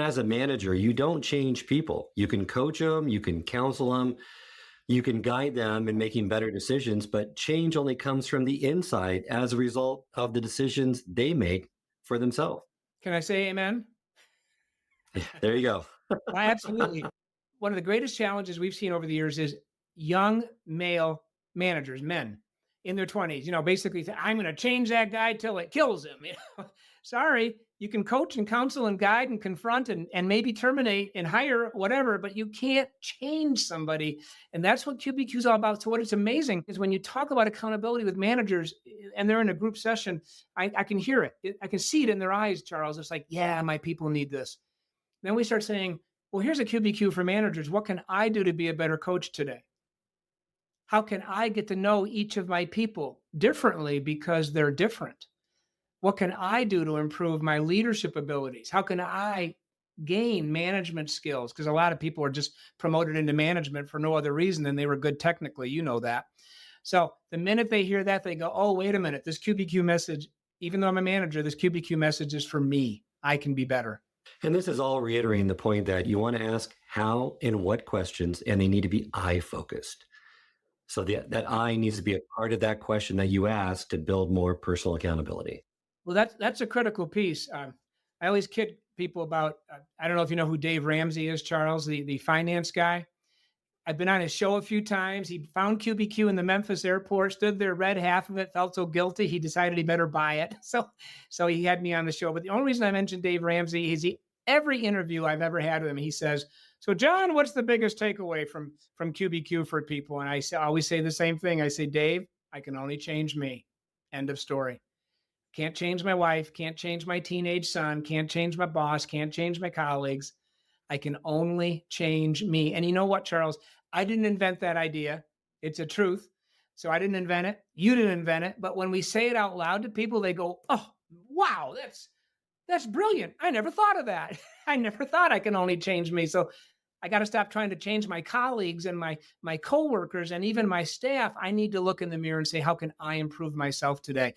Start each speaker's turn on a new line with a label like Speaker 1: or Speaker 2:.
Speaker 1: As a manager, you don't change people. You can coach them, you can counsel them, you can guide them in making better decisions, but change only comes from the inside as a result of the decisions they make for themselves.
Speaker 2: Can I say amen?
Speaker 1: There you go.
Speaker 2: Absolutely. One of the greatest challenges we've seen over the years is young male managers, men in their 20s, basically say, I'm going to change that guy till it kills him. Sorry, you can coach and counsel and guide and confront and maybe terminate and hire whatever, but you can't change somebody. And that's what QBQ is all about. So what is amazing is when you talk about accountability with managers and they're in a group session, I can hear it. I can see it in their eyes, Charles. It's like, yeah, my people need this. Then we start saying, well, here's a QBQ for managers. What can I do to be a better coach today? How can I get to know each of my people differently because they're different? What can I do to improve my leadership abilities? How can I gain management skills? Because a lot of people are just promoted into management for no other reason than they were good technically. You know that. So the minute they hear that, they go, oh, wait a minute. This QBQ message, even though I'm a manager, this QBQ message is for me. I can be better.
Speaker 1: And this is all reiterating the point that you want to ask how and what questions, and they need to be I focused. So that I needs to be a part of that question that you ask to build more personal accountability.
Speaker 2: Well, that's a critical piece. I always kid people about, I don't know if you know who Dave Ramsey is, Charles, the finance guy. I've been on his show a few times. He found QBQ in the Memphis airport, stood there, read half of it, felt so guilty. He decided he better buy it. So he had me on the show. But the only reason I mentioned Dave Ramsey is every interview I've ever had with him, he says, so John, what's the biggest takeaway from QBQ for people? And I always say the same thing. I say, Dave, I can only change me. End of story. Can't change my wife, can't change my teenage son, can't change my boss, can't change my colleagues. I can only change me. And you know what, Charles? I didn't invent that idea. It's a truth. So I didn't invent it. You didn't invent it. But when we say it out loud to people, they go, oh, wow, that's brilliant. I never thought of that. I never thought I can only change me. So I got to stop trying to change my colleagues and my coworkers and even my staff. I need to look in the mirror and say, how can I improve myself today?